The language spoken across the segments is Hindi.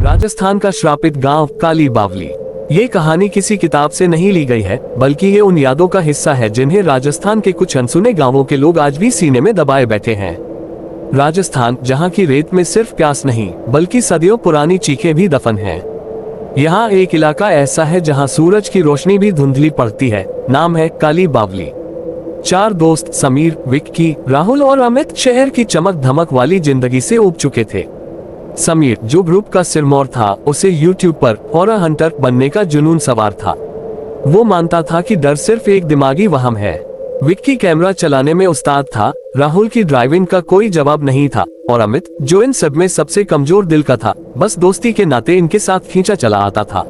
राजस्थान का श्रापित गांव काली बावली। ये कहानी किसी किताब से नहीं ली गई है, बल्कि ये उन यादों का हिस्सा है जिन्हें राजस्थान के कुछ अनसुने गांवों के लोग आज भी सीने में दबाए बैठे हैं। राजस्थान, जहां की रेत में सिर्फ प्यास नहीं बल्कि सदियों पुरानी चीखें भी दफन हैं। यहाँ एक इलाका ऐसा है जहां सूरज की रोशनी भी धुंधली पड़ती है। नाम है काली बावली। चार दोस्त समीर, विक्की, राहुल और अमित शहर की चमक धमक वाली जिंदगी से ऊब चुके थे। समीर, जो ग्रुप का सिरमौर था, उसे यूट्यूब पर हॉरर हंटर बनने का जुनून सवार था। वो मानता था कि डर सिर्फ एक दिमागी वहम है। विक्की कैमरा चलाने में उस्ताद था, राहुल की ड्राइविंग का कोई जवाब नहीं था और अमित, जो इन सब में सबसे कमजोर दिल का था, बस दोस्ती के नाते इनके साथ खींचा चला आता था।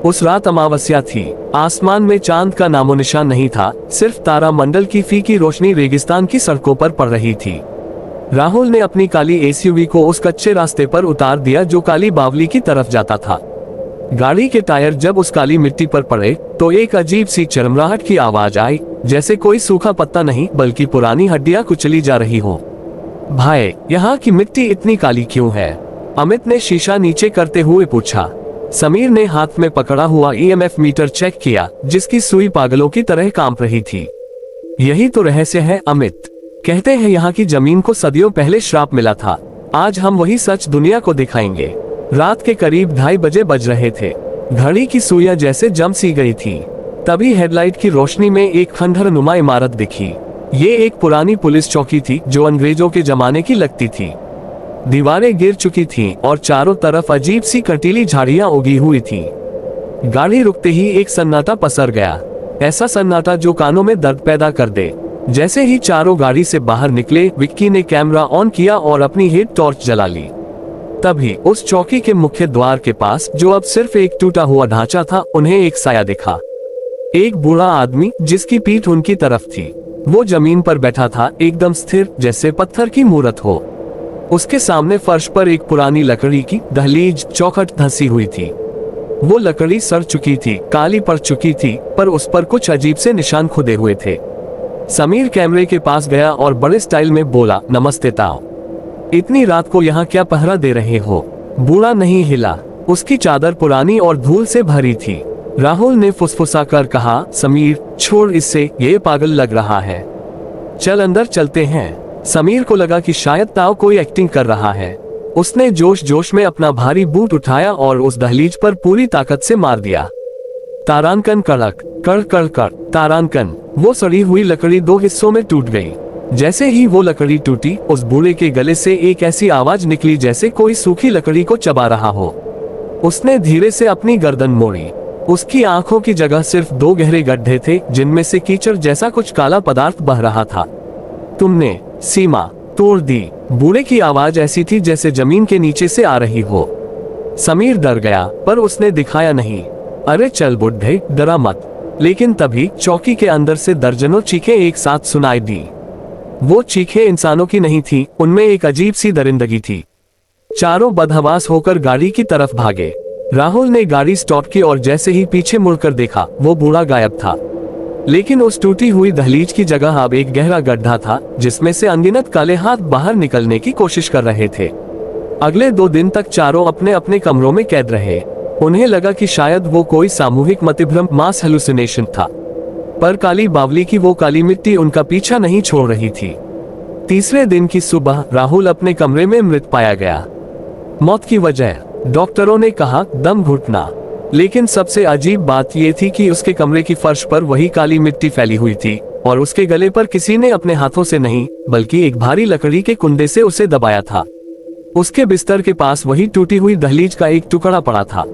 उस रात अमावस्या थी। आसमान में चांद का नामो निशान नहीं था, सिर्फ तारा मंडल की फीकी रोशनी रेगिस्तान की सड़कों पर पड़ रही थी। राहुल ने अपनी काली एसयूवी को उस कच्चे रास्ते पर उतार दिया जो काली बावली की तरफ जाता था। गाड़ी के टायर जब उस काली मिट्टी पर पड़े तो एक अजीब सी चरमराहट की आवाज आई, जैसे कोई सूखा पत्ता नहीं बल्कि पुरानी हड्डियां कुचली जा रही हो। भाई, यहाँ की मिट्टी इतनी काली क्यों है? अमित ने शीशा नीचे करते हुए पूछा। समीर ने हाथ में पकड़ा हुआ ईएमएफ मीटर चेक किया, जिसकी सुई पागलों की तरह कांप रही थी। यही तो रहस्य है अमित। कहते हैं यहाँ की जमीन को सदियों पहले श्राप मिला था। आज हम वही सच दुनिया को दिखाएंगे। रात के करीब 2:30 बजे बज रहे थे। घड़ी की सुइयां जैसे जम सी गई थी। तभी हेडलाइट की रोशनी में एक खंडहरनुमा इमारत दिखी। ये एक पुरानी पुलिस चौकी थी जो अंग्रेजों के जमाने की लगती थी। दीवारें गिर चुकी थीं और चारों तरफ अजीब सी कंटीली झाड़ियां उगी हुई थीं। गाड़ी रुकते ही एक सन्नाटा पसर गया, ऐसा सन्नाटा जो कानों में दर्द पैदा कर दे। जैसे ही चारों गाड़ी से बाहर निकले, विक्की ने कैमरा ऑन किया और अपनी हेड टॉर्च जला ली। तभी उस चौकी के मुख्य द्वार के पास, जो अब सिर्फ एक टूटा हुआ ढांचा था, उन्हें एक साया दिखा। एक बूढ़ा आदमी जिसकी पीठ उनकी तरफ थी। वो जमीन पर बैठा था, एकदम स्थिर, जैसे पत्थर की मूरत हो। उसके सामने फर्श पर एक पुरानी लकड़ी की दहलीज चौखट धंसी हुई थी। वो लकड़ी सड़ चुकी थी, काली पड़ चुकी थी, पर उस पर कुछ अजीब से निशान खुदे हुए थे। समीर कैमरे के पास गया और बड़े स्टाइल में बोला, नमस्ते ताऊ, इतनी रात को यहाँ क्या पहरा दे रहे हो? बूढ़ा नहीं हिला। उसकी चादर पुरानी और धूल से भरी थी। राहुल ने फुसफुसा कर कहा, समीर छोड़ इससे, ये पागल लग रहा है। चल अंदर चलते हैं। समीर को लगा कि शायद ताऊ कोई एक्टिंग कर रहा है। उसने जोश जोश में अपना भारी बूट उठाया और उस दहलीज पर पूरी ताकत से मार दिया। तारांकन कड़क, कड़ कड़ कड़ तारांकन। वो सड़ी हुई लकड़ी 2 हिस्सों में टूट गई। जैसे ही वो लकड़ी टूटी, उस बूढ़े के गले से एक ऐसी आवाज निकली जैसे कोई सूखी लकड़ी को चबा रहा हो। उसने धीरे से अपनी गर्दन मोड़ी। उसकी आंखों की जगह सिर्फ 2 गहरे गड्ढे थे, जिनमें से कीचड़ जैसा कुछ काला पदार्थ बह रहा था। तुमने सीमा तोड़ दी। बूढ़े की आवाज ऐसी थी जैसे जमीन के नीचे से आ रही हो। समीर डर गया, पर उसने दिखाया नहीं। अरे चल बुड्ढे, डरा मत। लेकिन तभी चौकी के अंदर से दर्जनों चीखें एक साथ सुनाई दी। वो चीखें इंसानों की नहीं थी, उनमें एक अजीब सी दरिंदगी थी। चारों बदहवास होकर गाड़ी की तरफ भागे। राहुल ने गाड़ी स्टॉप की और जैसे ही पीछे मुड़कर देखा, वो बूढ़ा गायब था। लेकिन उस टूटी हुई दहलीज की जगह अब एक गहरा गड्ढा था, जिसमें से अनगिनत काले हाथ बाहर निकलने की कोशिश कर रहे थे। अगले 2 दिन तक चारों अपने अपने कमरों में कैद रहे। उन्हें लगा कि शायद वो कोई सामूहिक मतिभ्रम, मास हेलुसिनेशन था, पर काली बावली की वो काली मिट्टी उनका पीछा नहीं छोड़ रही थी। तीसरे दिन की सुबह राहुल अपने कमरे में मृत पाया गया। मौत की वजह, डॉक्टरों ने कहा, दम घुटना। लेकिन सबसे अजीब बात ये थी कि उसके कमरे की फर्श पर वही काली मिट्टी फैली हुई थी और उसके गले पर किसी ने अपने हाथों से नहीं बल्कि एक भारी लकड़ी के कुंडे से उसे दबाया था। उसके बिस्तर के पास वही टूटी हुई दहलीज का एक टुकड़ा पड़ा था।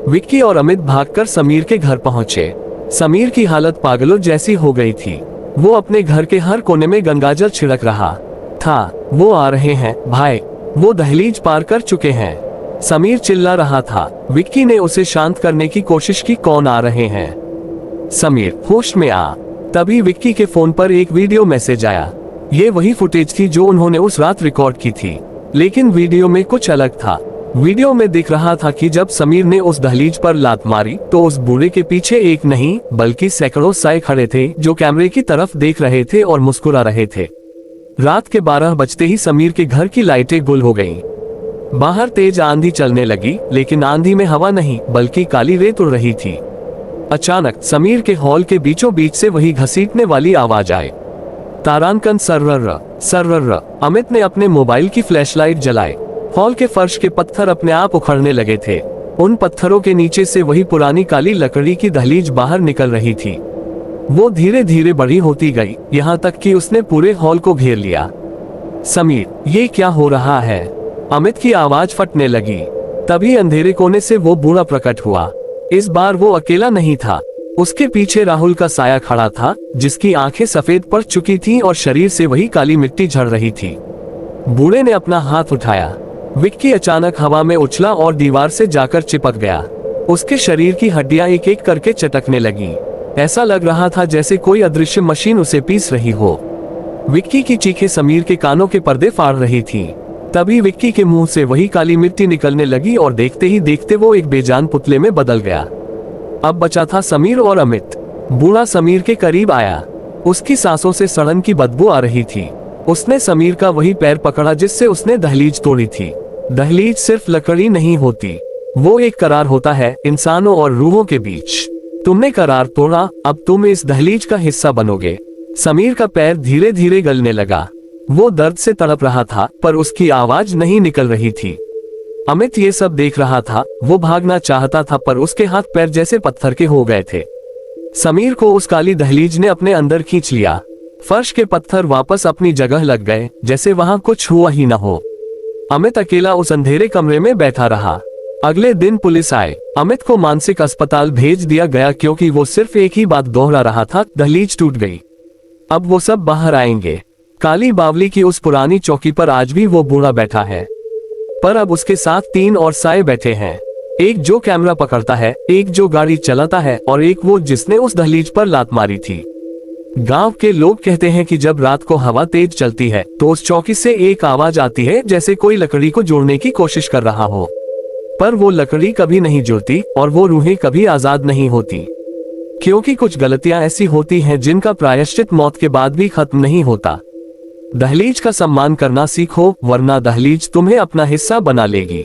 विक्की और अमित भागकर समीर के घर पहुंचे। समीर की हालत पागलों जैसी हो गई थी। वो अपने घर के हर कोने में गंगाजल छिड़क रहा था। वो आ रहे हैं भाई, वो दहलीज पार कर चुके हैं। समीर चिल्ला रहा था। विक्की ने उसे शांत करने की कोशिश की, कौन आ रहे हैं? समीर होश में आ। तभी विक्की के फोन पर एक वीडियो मैसेज आया। ये वही फुटेज थी जो उन्होंने उस रात रिकॉर्ड की थी, लेकिन वीडियो में कुछ अलग था। वीडियो में दिख रहा था कि जब समीर ने उस दहलीज पर लात मारी तो उस बूढ़े के पीछे एक नहीं बल्कि सैकड़ों साए खड़े थे, जो कैमरे की तरफ देख रहे थे और मुस्कुरा रहे थे। रात के 12 बजते ही समीर के घर की लाइटें गुल हो गईं। बाहर तेज आंधी चलने लगी, लेकिन आंधी में हवा नहीं बल्कि काली रेत उड़ रही थी। अचानक समीर के हॉल के बीचों बीच से वही घसीटने वाली आवाज आए, तारांकन सर्र सर्र। अमित ने अपने मोबाइल की फ्लैशलाइट जलाई। हॉल के फर्श के पत्थर अपने आप उखड़ने लगे थे। उन पत्थरों के नीचे से वही पुरानी काली लकड़ी की दहलीज बाहर निकल रही थी। वो धीरे धीरे बड़ी होती गई, यहाँ तक कि उसने पूरे हॉल को घेर लिया। समीर, ये क्या हो रहा है? अमित की आवाज फटने लगी। तभी अंधेरे कोने से वो बूढ़ा प्रकट हुआ। इस बार वो अकेला नहीं था। उसके पीछे राहुल का साया खड़ा था, जिसकी आंखें सफेद पड़ चुकी थीं और शरीर से वही काली मिट्टी झड़ रही थी। बूढ़े ने अपना हाथ उठाया। विक्की अचानक हवा में उछला और दीवार से जाकर चिपक गया। उसके शरीर की हड्डियां एक एक करके चटकने लगी। ऐसा लग रहा था जैसे कोई अदृश्य मशीन उसे पीस रही हो। विक्की की चीखें समीर के कानों के पर्दे फाड़ रही थी। तभी विक्की के मुंह से वही काली मिट्टी निकलने लगी और देखते ही देखते वो एक बेजान पुतले में बदल गया। अब बचा था समीर और अमित। बूढ़ा समीर के करीब आया। उसकी सांसों से सड़न की बदबू आ रही थी। उसने समीर का वही पैर पकड़ा जिससे उसने दहलीज तोड़ी थी। दहलीज सिर्फ लकड़ी नहीं होती, वो एक करार होता है इंसानों और रूहों के बीच। तुमने करार तोड़ा, अब तुम इस दहलीज का हिस्सा बनोगे। समीर का पैर धीरे धीरे गलने लगा। वो दर्द से तड़प रहा था, पर उसकी आवाज नहीं निकल रही थी। अमित ये सब देख रहा था। वो भागना चाहता था, पर उसके हाथ पैर जैसे पत्थर के हो गए थे। समीर को उस काली दहलीज ने अपने अंदर खींच लिया। फर्श के पत्थर वापस अपनी जगह लग गए, जैसे वहां कुछ हुआ ही न हो। अमित अकेला उस अंधेरे कमरे में बैठा रहा। अगले दिन पुलिस आए। अमित को मानसिक अस्पताल भेज दिया गया क्योंकि वो सिर्फ एक ही बात दोहरा रहा था, दहलीज टूट गई। अब वो सब बाहर आएंगे। काली बावली की उस पुरानी चौकी पर आज भी वो बूढ़ा बैठा है, पर अब उसके साथ 3 और साए बैठे हैं। एक जो कैमरा पकड़ता है, एक जो गाड़ी चलाता है और एक वो जिसने उस दहलीज पर लात मारी थी। गांव के लोग कहते हैं कि जब रात को हवा तेज चलती है तो उस चौकी से एक आवाज आती है, जैसे कोई लकड़ी को जोड़ने की कोशिश कर रहा हो। पर वो लकड़ी कभी नहीं जुड़ती और वो रूहें कभी आजाद नहीं होती, क्योंकि कुछ गलतियां ऐसी होती हैं जिनका प्रायश्चित मौत के बाद भी खत्म नहीं होता। दहलीज का सम्मान करना सीखो, वरना दहलीज तुम्हें अपना हिस्सा बना लेगी।